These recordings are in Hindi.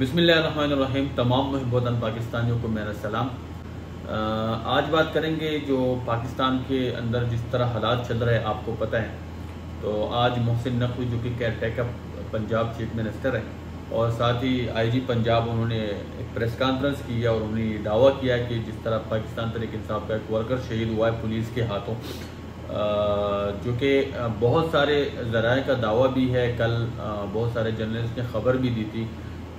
बिस्मिल्लाहिर्रहमानिर्रहीम। तमाम मुहब्बतन पाकिस्तानियों को मेरा सलाम। आज बात करेंगे जो पाकिस्तान के अंदर जिस तरह हालात चल रहे हैं, आपको पता है। तो आज मोहसिन नकवी जो कि care taker Punjab chief minister है और साथ ही आईजी पंजाब, उन्होंने एक प्रेस कॉन्फ्रेंस की है और उन्होंने दावा किया कि जिस तरह पाकिस्तान तहरीक इंसाफ का एक वर्कर शहीद हुआ है पुलिस के हाथों, जो कि बहुत सारे ज़राए का दावा भी है। कल बहुत सारे जर्नलिस्ट ने खबर भी दी थी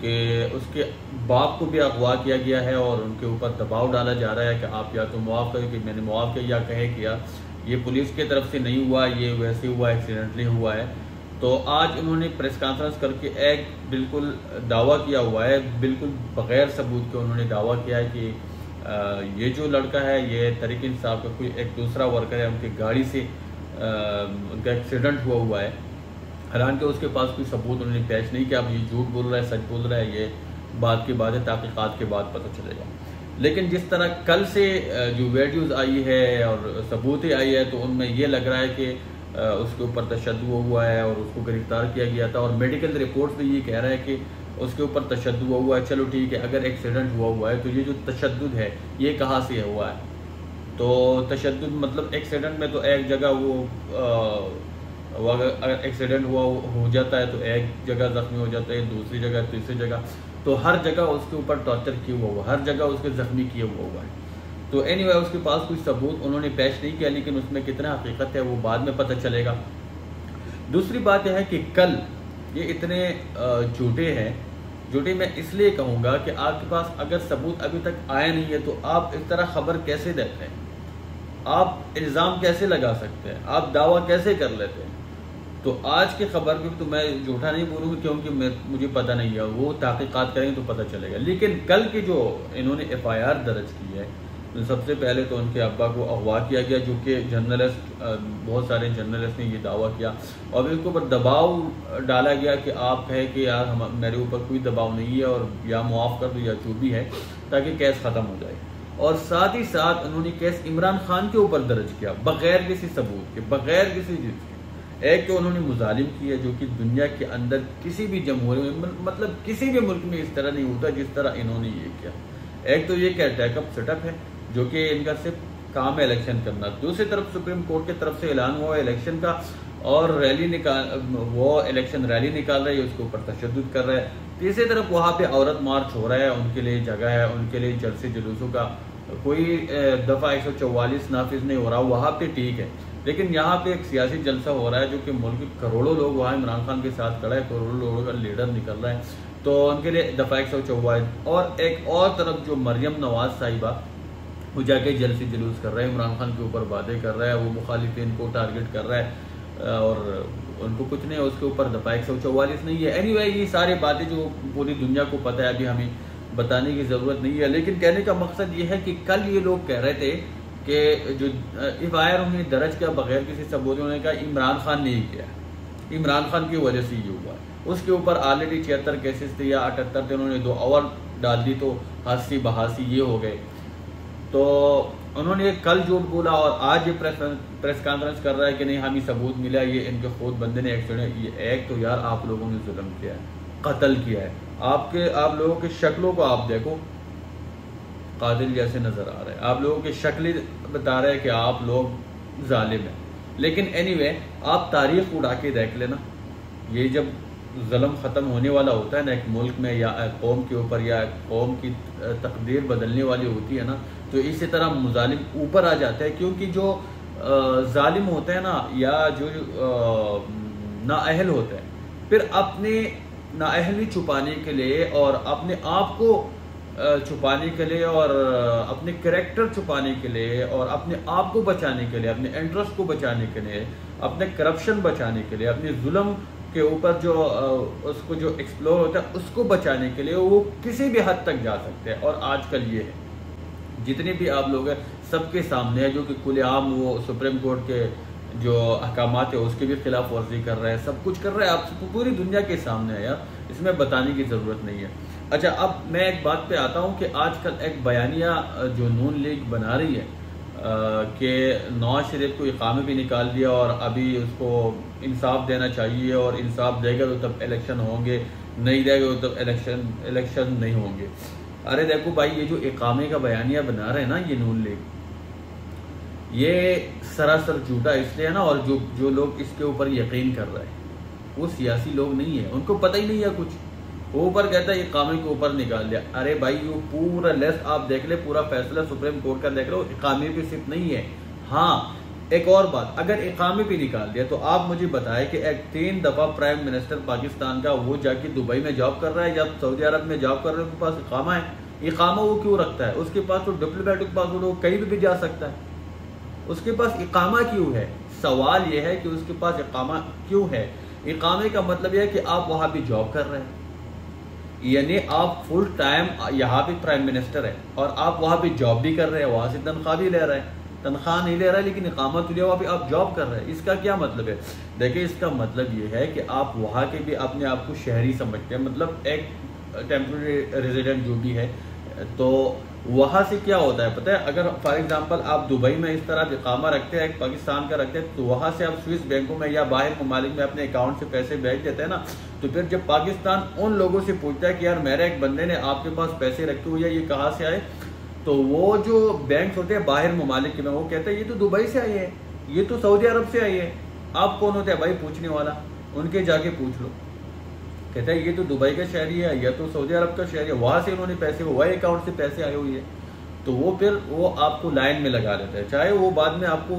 कि उसके बाप को भी अगवा किया गया है और उनके ऊपर दबाव डाला जा रहा है कि आप या तो मुआफ़ करें, कि मैंने मुआफ़ किया, या कहे कि यार ये पुलिस की तरफ से नहीं हुआ, ये वैसे हुआ, एक्सीडेंटली हुआ है। तो आज उन्होंने प्रेस कॉन्फ्रेंस करके एक बिल्कुल दावा किया हुआ है, बिल्कुल बग़ैर सबूत के उन्होंने दावा किया है कि ये जो लड़का है ये तहरीक इंसाफ का कोई एक दूसरा वर्कर है, उनकी गाड़ी से उनका एक्सीडेंट हुआ है। हालांकि उसके पास कोई सबूत उन्होंने पेश नहीं किया। अब ये झूठ बोल रहा है, सच बोल रहा है, ये बात की बात है, तहक़ीक़ात के बाद पता चलेगा। लेकिन जिस तरह कल से जो वीडियोज़ आई है और सबूत आई है, तो उनमें ये लग रहा है कि उसके ऊपर तशद्दुद हुआ है और उसको गिरफ्तार किया गया था। और मेडिकल रिपोर्ट भी ये कह रहा है कि उसके ऊपर तशद्दुद हुआ है। चलो ठीक है, अगर एक्सीडेंट हुआ है तो ये जो तशद्दुद है ये कहाँ से हुआ है? तो तशद्दुद मतलब एक्सीडेंट में तो एक जगह वो अगर एक्सीडेंट हो जाता है तो एक जगह ज़ख्मी हो जाता है, दूसरी जगह, तीसरी जगह, तो हर जगह उसके ऊपर टॉर्चर किया हुआ, हर जगह उसके ज़ख्मी किया हुआ है। तो एनीवे उसके पास कुछ सबूत उन्होंने पेश नहीं किया, लेकिन उसमें कितना हकीकत है वो बाद में पता चलेगा। दूसरी बात यह है कि कल ये इतने झूठे हैं। झूठे मैं इसलिए कहूँगा कि आपके पास अगर सबूत अभी तक आया नहीं है तो आप इस तरह खबर कैसे देते हैं, आप इल्ज़ाम कैसे लगा सकते हैं, आप दावा कैसे कर लेते हैं? तो आज की खबर में तो मैं झूठा नहीं बोलूँगा, क्योंकि मुझे पता नहीं है, वो तहक़ीक़ात करेंगे तो पता चलेगा। लेकिन कल की जो इन्होंने FIR दर्ज की है, तो सबसे पहले तो उनके अब्बा को अगवा किया गया, जो कि जर्नलिस्ट, बहुत सारे जर्नलिस्ट ने ये दावा किया और उसके ऊपर दबाव डाला गया कि आप कहें कि यार मेरे ऊपर कोई दबाव नहीं है और या मुआफ़ कर दो या जो भी है, ताकि केस ख़त्म हो जाए। और साथ ही साथ उन्होंने केस इमरान खान के ऊपर दर्ज किया बग़ैर किसी सबूत के, बग़ैर किसी चीज़ के। एक तो उन्होंने मुजालिम किया जो कि दुनिया के अंदर किसी भी जमहूरियत में, मतलब किसी भी मुल्क में इस तरह नहीं होता जिस तरह इन्होंने ये किया। एक तो ये केयर टेकर सेटअप है जो कि इनका सिर्फ काम है इलेक्शन करना। दूसरी तरफ सुप्रीम कोर्ट की तरफ से ऐलान हुआ है इलेक्शन का और रैली वो इलेक्शन रैली निकाल रहे हैं, उसके ऊपर तशद्दुद कर रहे हैं। तीसरी तरफ वहाँ पे औरत मार्च हो रहा है, उनके लिए जगह है, उनके लिए जलसे जुलूसों का कोई दफ़ा 144 नाफिज नहीं हो रहा, वहाँ पे ठीक है। लेकिन यहाँ पे एक सियासी जलसा हो रहा है जो कि मुल्क के करोड़ों लोग वहाँ इमरान खान के साथ खड़ा है, करोड़ों लोगों का लीडर निकल रहा है, तो उनके लिए दफ़ा 144। और एक और तरफ जो मरियम नवाज साहिबा, वो जाके जलसे जुलूस कर रहे हैं, इमरान खान के ऊपर बातें कर रहा है, वो मुखालिफिन को टारगेट कर रहा है और उनको कुछ नहीं, उसके ऊपर दफ़ा 144 नहीं है। एनीवे ये सारी बातें जो पूरी दुनिया को पता है, अभी हमें बताने की ज़रूरत नहीं है। लेकिन कहने का मकसद ये है कि कल ये लोग कह रहे थे कि जो FIR उन्होंने दर्ज किया बगैर किसी सबूत, उन्होंने कहा इमरान खान ने ही किया, इमरान खान की वजह से ये हुआ। उसके ऊपर ऑलरेडी 76 केसेस थे या 78 थे, उन्होंने 2 और डाल दी तो हासी बहासी ये हो गए। तो उन्होंने कल झूठ बोला और आज ये प्रेस कॉन्फ्रेंस कर रहा है कि नहीं हमें सबूत मिला, ये इनके खुद बंदे ने एक्सीडेंट। ये एक तो यार आप लोगों ने जुल्म किया है, कत्ल किया है। आप लोगों की शक्लों को आप देखो, कातिल जैसे नजर आ रहे हैं, आप लोगों की शक्लें बता रहे हैं कि आप लोग जालिम हैं। लेकिन एनीवे आप तारीख उड़ा के देख लेना, ये जब जुल्म ख़त्म होने वाला होता है ना एक मुल्क में या एक कौम के ऊपर, या एक कौम की तकदीर बदलने वाली होती है ना, तो इसी तरह मुजालिम ऊपर आ जाता है। क्योंकि जो जालिम होते हैं ना, या जो नाअहल होते हैं, फिर अपने नाअहली छुपाने के लिए और अपने आप को छुपाने के लिए और अपने कैरेक्टर छुपाने के लिए और अपने आप को बचाने के लिए, अपने इंटरेस्ट को बचाने के लिए, अपने करप्शन बचाने के लिए, अपने जुल्म के ऊपर जो उसको जो एक्सप्लोर होता है उसको बचाने के लिए वो किसी भी हद तक जा सकते हैं। और आजकल ये है जितने भी आप लोग हैं सबके सामने है, जो कि खुलेआम वो सुप्रीम कोर्ट के जो अहकामात है उसके भी खिलाफ वर्जी कर रहे हैं, सब कुछ कर रहे हैं, आप पूरी दुनिया के सामने है यार, इसमें बताने की ज़रूरत नहीं है। अच्छा, अब मैं एक बात पे आता हूँ कि आजकल एक बयानिया जो नून लीग बना रही है कि नवाज शरीफ को इकामे भी निकाल दिया और अभी उसको इंसाफ देना चाहिए और इंसाफ देगा तो तब इलेक्शन होंगे, नहीं देगा तो इलेक्शन नहीं होंगे। अरे देखो भाई, ये जो इकामे का बयानिया बना रहे हैं ना ये नून लीग, ये सरासर झूठा इसलिए है ना, और जो लोग इसके ऊपर यकीन कर रहे हैं वो सियासी लोग नहीं है, उनको पता ही नहीं है कुछ। वो ऊपर कहता है इकामे के ऊपर निकाल दिया। अरे भाई वो पूरा लिस्ट आप देख ले, पूरा फैसला सुप्रीम कोर्ट का देख लो, इकामे पे सिर्फ नहीं है। हाँ एक और बात, अगर इकामे पे निकाल दिया तो आप मुझे बताएं कि एक 3 दफा प्राइम मिनिस्टर पाकिस्तान का वो जाके दुबई में जॉब कर रहा है या सऊदी अरब में जॉब कर रहा है, उसके पास इकामा है। इकामा वो क्यों रखता है? उसके पास तो डिप्लोमेटिक पासपोर्ट, वो कहीं भी जा सकता है, उसके पास इकामा क्यों है? सवाल यह है कि उसके पास इकामा क्यों है। इकामे का मतलब यह है कि आप वहां भी जॉब कर रहे हैं, यानी आप फुल टाइम यहाँ पे प्राइम मिनिस्टर है और आप वहां पे जॉब भी कर रहे हैं, वहां से तनख्वाह भी ले रहे हैं। तनख्वाह नहीं ले रहा है लेकिन इकामा तो लिया, वहां पे आप जॉब कर रहे हैं। इसका क्या मतलब है? देखिए इसका मतलब ये है कि आप वहां के भी अपने आप को शहरी समझते हैं, मतलब एक टेम्परेरी रेजिडेंट जो भी है। तो वहां से क्या होता है पता है, अगर फॉर एग्जांपल आप दुबई में इस तरह इकामा रखते हैं, एक पाकिस्तान का रखते हैं, तो वहां से आप स्विस बैंकों में या बाहर ममालिक में अपने अकाउंट से पैसे भेज देते हैं ना, तो फिर जब पाकिस्तान उन लोगों से पूछता है कि यार मेरे एक बंदे ने आपके पास पैसे रखे हुए ये कहाँ से आए, तो वो जो बैंक होते हैं बाहर ममालिक में, वो कहते हैं ये तो दुबई से आई है, ये तो सऊदी अरब से आई है। आप कौन होते हैं भाई पूछने वाला? उनके जाके पूछ लो। कहता है ये तो दुबई का शहरी है या तो सऊदी अरब का शहरी है, वहां से उन्होंने पैसे, वही अकाउंट से पैसे आए हुए है। तो वो फिर वो आपको लाइन में लगा देता है, चाहे वो बाद में आपको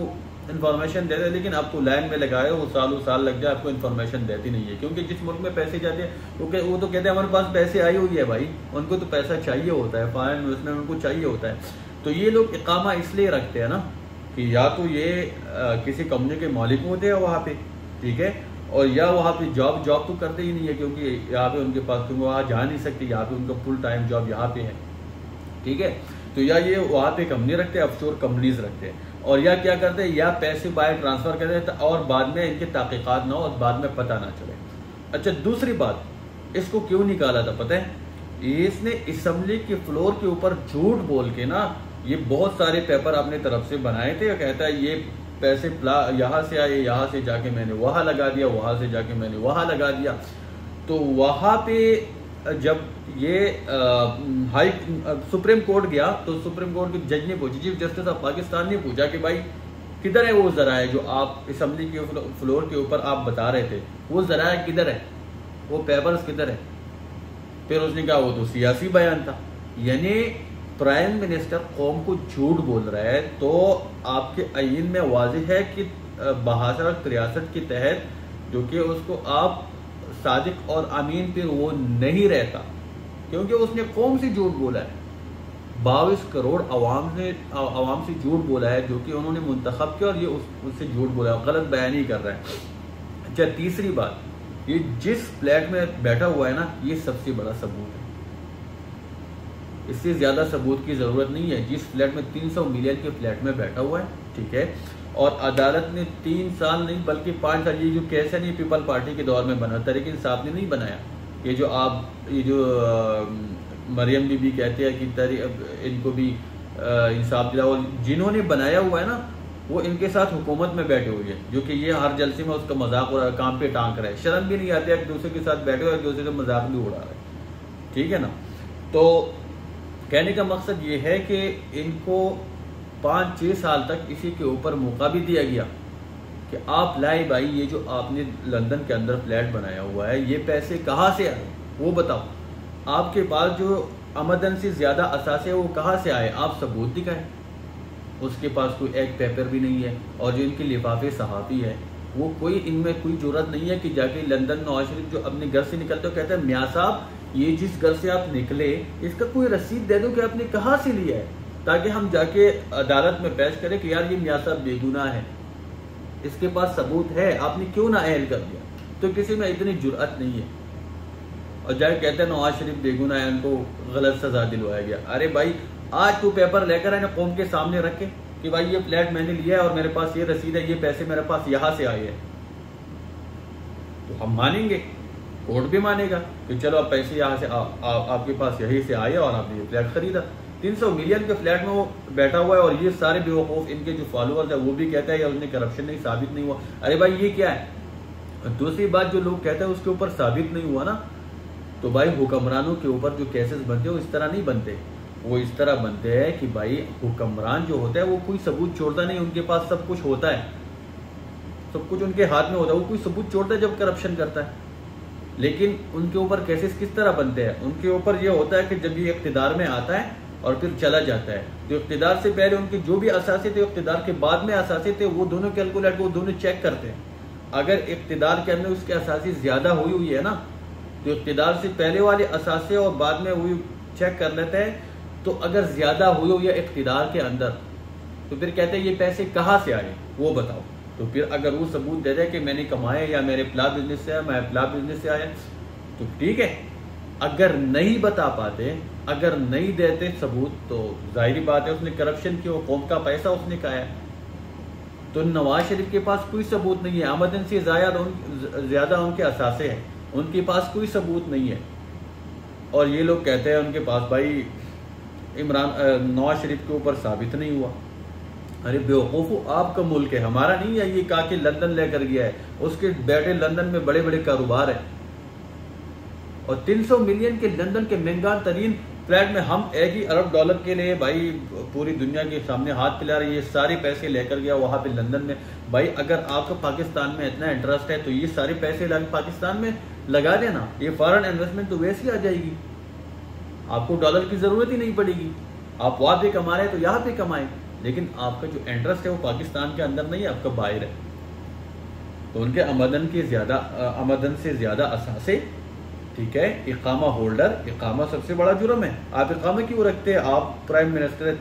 इन्फॉर्मेशन देते हैं, लेकिन आपको लाइन में लगाए वो सालों साल लग जाए, आपको इन्फॉर्मेशन देती नहीं है। क्योंकि जिस मुल्क में पैसे जाते हैं वो तो कहते हैं हमारे पास पैसे आई हुई है भाई, उनको तो पैसा चाहिए होता है, फॉरेन इन्वेस्टमेंट उनको चाहिए होता है। तो ये लोग इकामा इसलिए रखते हैं ना कि या तो ये किसी कंपनी के मालिक होते हैं वहाँ पे, ठीक है, और या वहाँ पे जॉब तो करते ही नहीं है, क्योंकि यहाँ पे उनके पास, क्योंकि वहाँ जा नहीं सकते, यहाँ पे उनका फुल टाइम जॉब यहाँ पे है, ठीक है। तो या ये वहाँ पे कंपनी रखते हैं, ऑफशोर कंपनीज रखते हैं, और या क्या करते हैं, या पैसे बाहर ट्रांसफर कर देते हैं और बाद में इनके तहकीकात ना हो और बाद में पता ना चले। अच्छा दूसरी बात, इसको क्यों निकाला था पता है? इसने असेंबली के फ्लोर के ऊपर झूठ बोल के ना, ये बहुत सारे पेपर अपने तरफ से बनाए थे, कहता है ये पैसे यहाँ से आए, यहाँ से जाके मैंने वहाँ लगा दिया, वहाँ से जाके मैंने वहाँ लगा दिया। तो वहाँ पे जब ये सुप्रीम कोर्ट गया तो सुप्रीम कोर्ट के जज ने पूछा, चीफ जस्टिस ऑफ पाकिस्तान ने पूछा कि भाई किधर है वो जराए जो आप असेंबली के फ्लोर के ऊपर आप बता रहे थे, वो जराए किधर है, वो पेपर्स किधर है? फिर उसने कहा वो तो सियासी बयान था। यानी प्राइम मिनिस्टर कौम को झूठ बोल रहा है, तो आपके आईन में वाज़ेह है कि 62-63 के तहत जो कि उसको आप सादिक और अमीन फिर वो नहीं रहता, क्योंकि उसने कौम से झूठ बोला है। 22 करोड़ आवाम से झूठ बोला है जो कि उन्होंने मुंतखब किया, और ये उससे झूठ बोला है, गलत बयान ही कर रहा है। अच्छा तीसरी बात, ये जिस फ्लैट में बैठा हुआ है ना, ये सबसे बड़ा सबूत है, इससे ज्यादा सबूत की जरूरत नहीं है। जिस फ्लैट में 300 मिलियन के फ्लैट में बैठा हुआ है, ठीक है, और अदालत ने 3 साल नहीं बल्कि 5 साल, ये जो केस है नहीं पीपल पार्टी के दौर में बना, तरीके इंसाफ ने नहीं बनाया। ये जो मरियम बीबी कहते हैं कि इनको भी इंसाफ दिला, और जिन्होंने बनाया हुआ है ना वो इनके साथ हुकूमत में बैठे हुए हैं, जो कि ये हर जलसे में उसका मजाक हो रहा है, काम पे टांग रहा है, शर्म भी नहीं आती है, एक दूसरे के साथ बैठे हुए एक दूसरे का मजाक भी उड़ा रहा है, ठीक है ना। तो कहने का मकसद ये है कि इनको 5-6 साल तक इसी के ऊपर मौका भी दिया गया कि आप लाए भाई, ये जो आपने लंदन के अंदर फ्लैट बनाया हुआ है, ये पैसे कहाँ से आए वो बताओ, आपके पास जो आमदन से ज्यादा असासे है वो कहाँ से आए, आप सबूत दिखाएं। उसके पास कोई एक पेपर भी नहीं है, और जो इनके लिफाफे सहाफ़ी है वो कोई, इनमें कोई जरूरत नहीं है कि जाके लंदन नवाज शरीफ जो अपने घर से निकलते हो कहते हैं मियाँ साहब ये जिस घर से आप निकले इसका कोई रसीद दे दो कि आपने कहाँ से लिया है, ताकि हम जाके अदालत में पेश करें कि यार ये मियाँ साहब बेगुनाह है, इसके पास सबूत है, आपने क्यों ना अहल कर दिया। तो किसी में इतनी जुर्अत नहीं है, और जाके कहते हैं नवाज शरीफ बेगुनाह है, उनको गलत सजा दिलवाया गया। अरे भाई आज तू पेपर लेकर आए कौम के सामने रख के कि भाई ये फ्लैट मैंने लिया है और मेरे पास ये रसीद है, ये पैसे मेरे पास यहाँ से आए हैं, तो हम मानेंगे, कोर्ट भी मानेगा कि चलो अब पैसे यहाँ से आपके पास यहीं से आए और आपने ये फ्लैट खरीदा। 300 मिलियन के फ्लैट में वो बैठा हुआ है, और ये सारे बेवकूफ इनके जो फॉलोअर्स है वो भी कहते हैं या उसने करप्शन नहीं साबित नहीं हुआ। अरे भाई ये क्या है? दूसरी बात, जो लोग कहते हैं उसके ऊपर साबित नहीं हुआ ना, तो भाई हुक्मरानों के ऊपर जो केसेस बनते हैं वो इस तरह नहीं बनते, वो इस तरह बनते हैं कि भाई हुक्मरान जो होता है वो कोई सबूत छोड़ता नहीं, उनके पास सब कुछ होता है, सब कुछ उनके हाथ में होता है, वो कोई सबूत छोड़ता है जब करप्शन करता है। लेकिन उनके ऊपर केसेस किस तरह बनते हैं, उनके ऊपर ये होता है कि जब ये इख्तिदार में आता है और फिर चला जाता है, तो इख्तिदार से पहले उनके जो भी असासे थे, इख्तिदार के बाद में असासे थे, वो दोनों कैलकुलेट, वो दोनों चेक करते हैं। अगर इख्तिदार के अंदर उसके असासे ज्यादा हुई है ना, तो इख्तिदार से पहले वाले असासे और बाद में हुई चेक कर लेते हैं। तो अगर ज्यादा हुई है इख्तिदार के अंदर, तो फिर कहते हैं ये पैसे कहाँ से आए वो बताओ। तो फिर अगर वो सबूत दे दे कि मैंने कमाए या मेरे प्ला बिजनेस से आया, मैं प्ला बिजनेस से आया, तो ठीक है। अगर नहीं बता पाते, अगर नहीं देते सबूत, तो जाहिर बात है उसने करप्शन की, कौम का पैसा उसने खाया। तो नवाज शरीफ के पास कोई सबूत नहीं है, आमदन से ज्यादा उनके असासे हैं, उनके पास कोई सबूत नहीं है। और ये लोग कहते हैं उनके पास, भाई नवाज शरीफ के ऊपर साबित नहीं हुआ। अरे बेवकूफ़ो, आपका मुल्क है, हमारा नहीं है। ये कहा कि लंदन लेकर गया है, उसके बेटे लंदन में बड़े बड़े कारोबार है, और 300 मिलियन के लंदन के महंगा तरीन फ्लैट में हम $1 अरब के लिए भाई पूरी दुनिया के सामने हाथ फैला रहे, ये सारे पैसे लेकर गया वहां पे लंदन में। भाई अगर आपको पाकिस्तान में इतना इंटरेस्ट है तो ये सारे पैसे पाकिस्तान में लगा देना, ये फॉरेन इन्वेस्टमेंट तो वैसे ही आ जाएगी, आपको डॉलर की जरूरत ही नहीं पड़ेगी। आप वहां पे कमा रहे तो यहाँ पे कमाए, लेकिन आपका जो इंटरेस्ट है वो पाकिस्तान के अंदर नहीं है, आपका बाहर है। तो उनके आमदन से ज्यादा असासे, ठीक है। इकामा होल्डर, इकामा सबसे बड़ा जुर्म है। आप इकामा क्यों रखते हैं? आप प्राइम मिनिस्टर है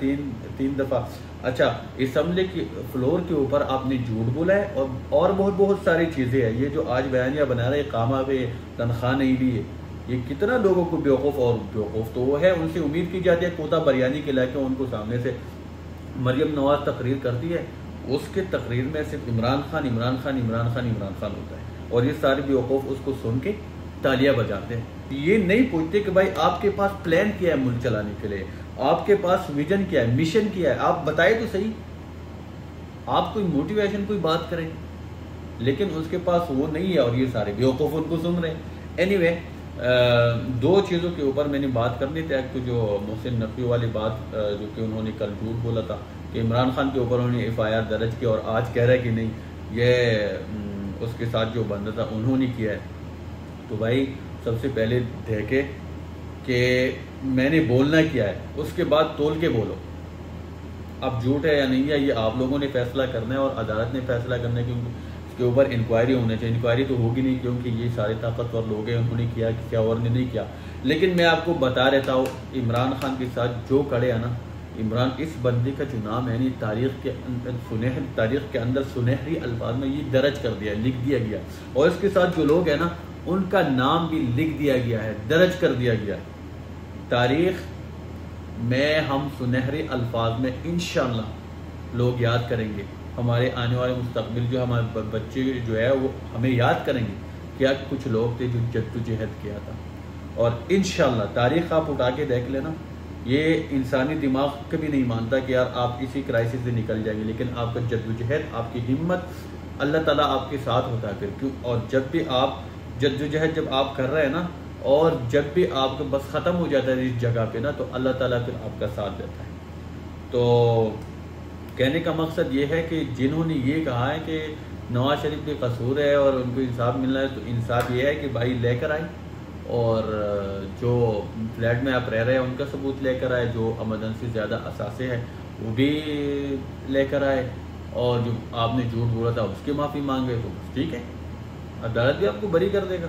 तीन दफा। अच्छा, असम्बली की फ्लोर के ऊपर आपने झूठ बोला है, और बहुत सारी चीजें हैं। ये जो आज बयानिया बना रहे इकामा पे तनख्वाह नहीं ली है, ये कितना लोगों को बेवकूफ़, और बेवकूफ़ तो वो है, उनसे उम्मीद की जाती है कोता बिरयानी खिला के उनको सामने से मरियम नवाज तकरीर करती है, उसके तकरीर में सिर्फ इमरान खान होता है, और ये सारे बेवकूफ़ उसको सुन के तालियां बजाते हैं। ये नहीं पूछते कि भाई आपके पास प्लान क्या है मुल्क चलाने के लिए, आपके पास विजन क्या है, मिशन क्या है, आप बताए तो सही, आप कोई मोटिवेशन कोई बात करें। लेकिन उसके पास वो नहीं है, और ये सारे बेवकूफ़ उनको सुन रहे हैं। एनीवे, दो चीज़ों के ऊपर मैंने बात करनी थी। एक तो जो मोहसिन नकवी वाली बात, जो कि उन्होंने कल झूठ बोला था कि इमरान खान के ऊपर उन्होंने FIR दर्ज की, और आज कह रहा है कि नहीं, ये उसके साथ जो बंदा था उन्होंने किया है। तो भाई सबसे पहले देखे कि मैंने बोलना क्या है, उसके बाद तोल के बोलो। अब झूठ है या नहीं है, ये आप लोगों ने फैसला करना है, और अदालत ने फैसला करना है, क्योंकि इसके ऊपर इंक्वायरी होनी चाहिए। इंक्वायरी तो होगी नहीं, क्योंकि ये सारे ताकतवर लोग हैं, उन्होंने किया क्या और ने नहीं किया। लेकिन मैं आपको बता रहता हूँ, इमरान खान के साथ जो खड़े है ना, इमरान, इस बंदे का जो नाम है, तारीख के अंदर सुनहरी अल्फाज में ये दर्ज कर दिया, लिख दिया गया, और इसके साथ जो लोग हैं ना, उनका नाम भी लिख दिया गया है, दर्ज कर दिया गया। तारीख में हम सुनहरे अल्फाज में इंशाअल्लाह लोग याद करेंगे, हमारे आने वाले मुस्तकबिल जो हमारे बच्चे जो है वो हमें याद करेंगे क्या कुछ लोग थे जो जद्दोजहद किया था। और इंशाअल्लाह तारीख आप उठा के देख लेना, ये इंसानी दिमाग कभी नहीं मानता कि यार आप इसी क्राइसिस से निकल जाएंगे, लेकिन आपका जद्दोजहद, आपकी हिम्मत, अल्लाह ताला आपके साथ होता है। फिर क्यों, और जब भी आप जद्दोजहद जब आप कर रहे हैं ना, और जब भी आपका बस ख़त्म हो जाता है इस जगह पे ना, तो अल्लाह ताला फिर आपका साथ देता है। तो कहने का मकसद ये है कि जिन्होंने ये कहा है कि नवाज शरीफ के कसूर है और उनको इंसाफ मिलना है, तो इंसाफ ये है कि भाई लेकर आए, और जो फ्लैट में आप रह रहे हैं उनका सबूत लेकर आए, जो आमदन से ज़्यादा असासे है वो भी लेकर आए, और जो आपने झूठ बोला था उसकी माफ़ी मांगे, तो ठीक है, अदालत भी आपको बरी कर देगा।